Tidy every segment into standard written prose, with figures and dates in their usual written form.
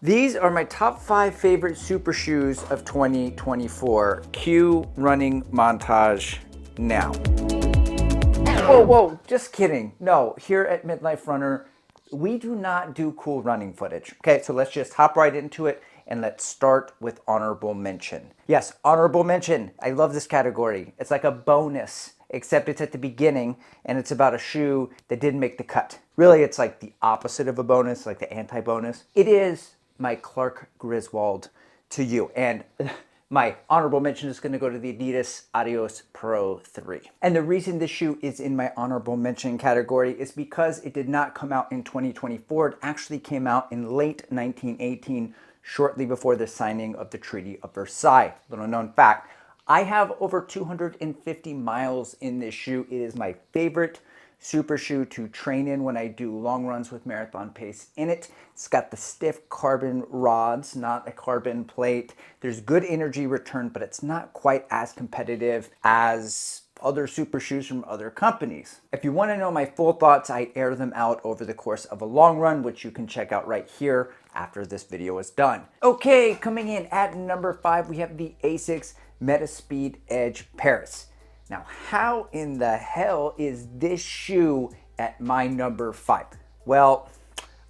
These are my top 5 favorite super shoes of 2024. Cue running montage now. Whoa, just kidding. No, here at Midlife Runner, we do not do cool running footage. Okay, so let's just hop right into it and let's start with honorable mention. Yes, honorable mention. I love this category. It's like a bonus, except it's at the beginning and it's about a shoe that didn't make the cut. Really, it's like the opposite of a bonus, like the anti-bonus. It is my Clark Griswold to you. And my honorable mention is going to go to the Adidas Adios Pro 3. And the reason this shoe is in my honorable mention category is because it did not come out in 2024. It actually came out in late 1918, shortly before the signing of the Treaty of Versailles. Little known fact, I have over 250 miles in this shoe. It is my favorite super shoe to train in when I do long runs with marathon pace in it. It's got the stiff carbon rods, not a carbon plate. There's good energy return, but it's not quite as competitive as other super shoes from other companies. If you want to know my full thoughts, I air them out over the course of a long run, which you can check out right here after this video is done. Okay, coming in at number 5, we have the Asics MetaSpeed Edge Paris. Now, how in the hell is this shoe at my number 5? Well,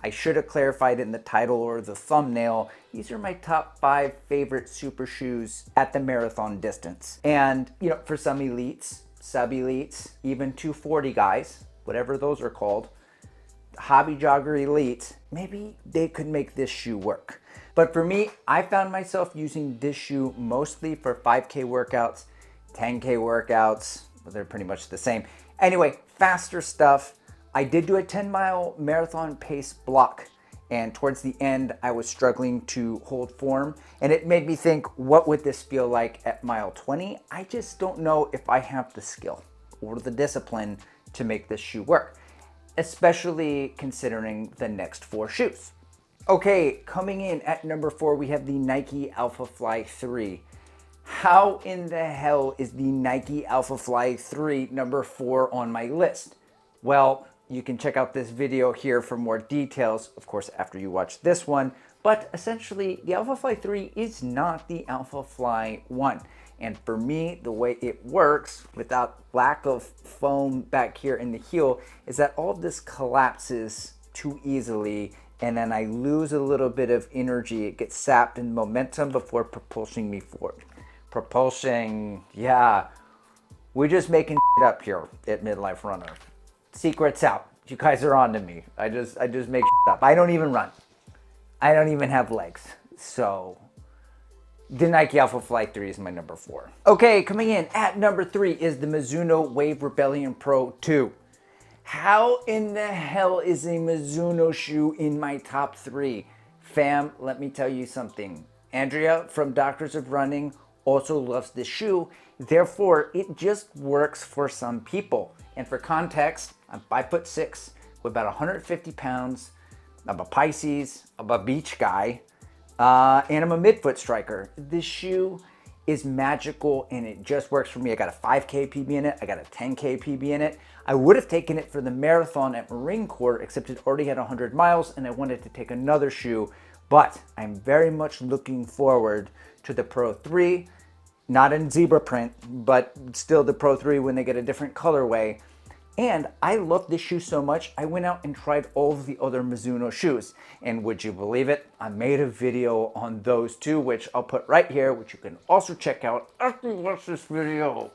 I should have clarified in the title or the thumbnail. These are my top 5 favorite super shoes at the marathon distance. And, you know, for some elites, sub-elites, even 240 guys, whatever those are called, hobby jogger elites, maybe they could make this shoe work. But for me, I found myself using this shoe mostly for 5K workouts, 10K workouts, they're pretty much the same. Anyway, faster stuff. I did do a 10-mile marathon pace block, and towards the end, I was struggling to hold form, and it made me think, what would this feel like at mile 20? I just don't know if I have the skill or the discipline to make this shoe work, especially considering the next 4 shoes. Okay, coming in at number 4, we have the Nike Alphafly 3. How in the hell is the Nike Alphafly 3 number 4 on my list? Well, you can check out this video here for more details, of course, after you watch this one. But essentially, the Alphafly 3 is not the Alphafly 1. And for me, the way it works, without lack of foam back here in the heel, is that all of this collapses too easily, and then I lose a little bit of energy. It gets sapped in momentum before propulsing me forward. Propulsion, yeah. We're just making shit up here at Midlife Runner. Secrets out. You guys are on to me. I just make shit up. I don't even run. I don't even have legs. So the Nike Alphafly 3 is my number 4. Okay, coming in at number 3 is the Mizuno Wave Rebellion Pro 2. How in the hell is a Mizuno shoe in my top 3? Fam, let me tell you something. Andrea from Doctors of Running also loves this shoe. Therefore, it just works for some people. And for context, I'm 5'6", with about 150 pounds. I'm a Pisces, I'm a beach guy, and I'm a midfoot striker. This shoe is magical and it just works for me. I got a 5K PB in it, I got a 10K PB in it. I would have taken it for the marathon at Marine Corps, except it already had 100 miles and I wanted to take another shoe. But I'm very much looking forward to the Pro 3, not in zebra print, but still the Pro 3 when they get a different colorway. And I love this shoe so much, I went out and tried all of the other Mizuno shoes. And would you believe it? I made a video on those too, which I'll put right here, which you can also check out after you watch this video.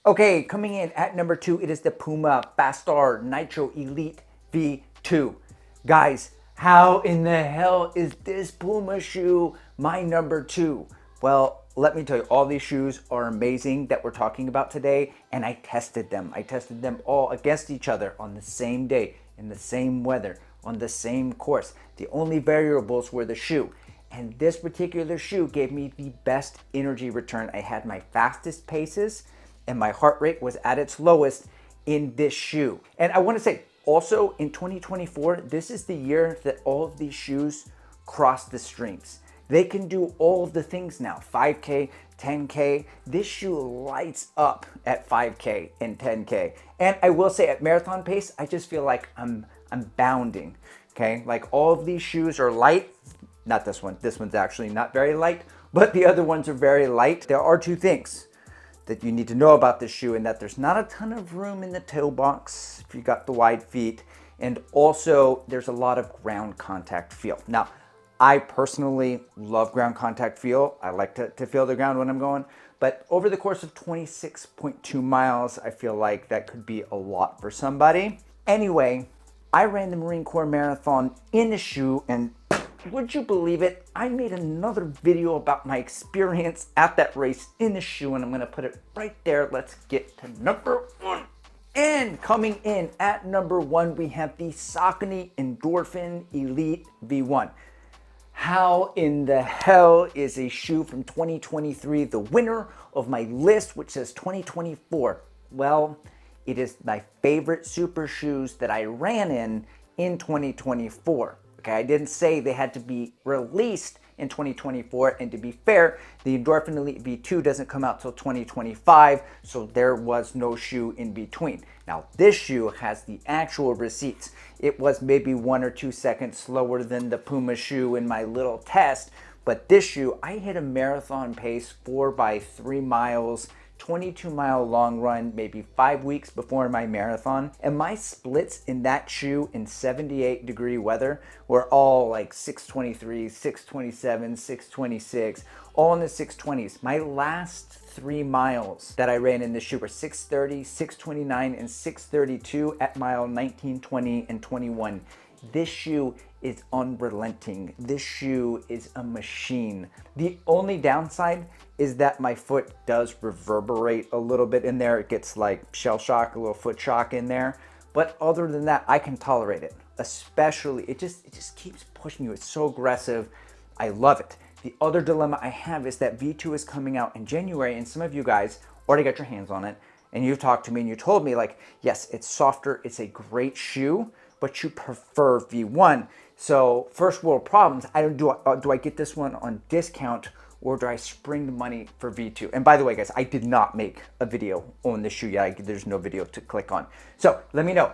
Okay, coming in at number 2, it is the PUMA Fastar Nitro Elite V2. Guys, how in the hell is this PUMA shoe my number 2? Well, let me tell you, all these shoes are amazing that we're talking about today, and I tested them. I tested them all against each other on the same day, in the same weather, on the same course. The only variables were the shoe. And this particular shoe gave me the best energy return. I had my fastest paces, and my heart rate was at its lowest in this shoe. And I want to say, also in 2024, this is the year that all of these shoes cross the streams. They can do all of the things now, 5K, 10K. This shoe lights up at 5K and 10K. And I will say at marathon pace, I just feel like I'm bounding, okay? Like all of these shoes are light, not this one. This one's actually not very light, but the other ones are very light. There are two things that you need to know about this shoe, and that there's not a ton of room in the toe box if you got the wide feet, and also there's a lot of ground contact feel. Now, I personally love ground contact feel. I like to feel the ground when I'm going, but over the course of 26.2 miles, I feel like that could be a lot for somebody. Anyway, I ran the Marine Corps Marathon in the shoe, and would you believe it? I made another video about my experience at that race in the shoe, and I'm gonna put it right there. Let's get to number one. And coming in at number one, we have the Saucony Endorphin Elite V1. How in the hell is a shoe from 2023 the winner of my list, which says 2024? Well, it is my favorite super shoes that I ran in 2024. Okay, I didn't say they had to be released in 2024, and to be fair, the Endorphin Elite V2 doesn't come out till 2025, so there was no shoe in between. Now, this shoe has the actual receipts. It was maybe 1 or 2 seconds slower than the Puma shoe in my little test, but this shoe, I hit a marathon pace 4 by 3 miles, 22-mile long run, maybe 5 weeks before my marathon. And my splits in that shoe in 78-degree weather were all like 623, 627, 626, all in the 620s. My last 3 miles that I ran in this shoe were 630, 629, and 632 at mile 19, 20, and 21. This shoe is unrelenting. This shoe is a machine. The only downside is that my foot does reverberate a little bit in there. It gets like shell shock, a little foot shock in there. But other than that, I can tolerate it. Especially, it just keeps pushing you. It's so aggressive. I love it. The other dilemma I have is that V2 is coming out in January, and some of you guys already got your hands on it, and you've talked to me and you told me like, yes, it's softer, it's a great shoe, but you prefer V1. So first world problems, do I get this one on discount, or do I spring the money for V2? And by the way, guys, I did not make a video on this shoe yet. There's no video to click on. So let me know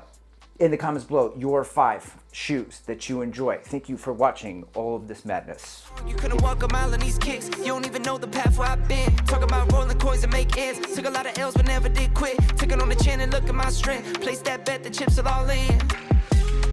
in the comments below your 5 shoes that you enjoy. Thank you for watching all of this madness. You couldn't walk a mile in these kicks. You don't even know the path where I've been. Talk about rolling coins and make ends. Took a lot of L's but never did quit. Took it on the chin and look at my strength. Place that bet, the chips are all in.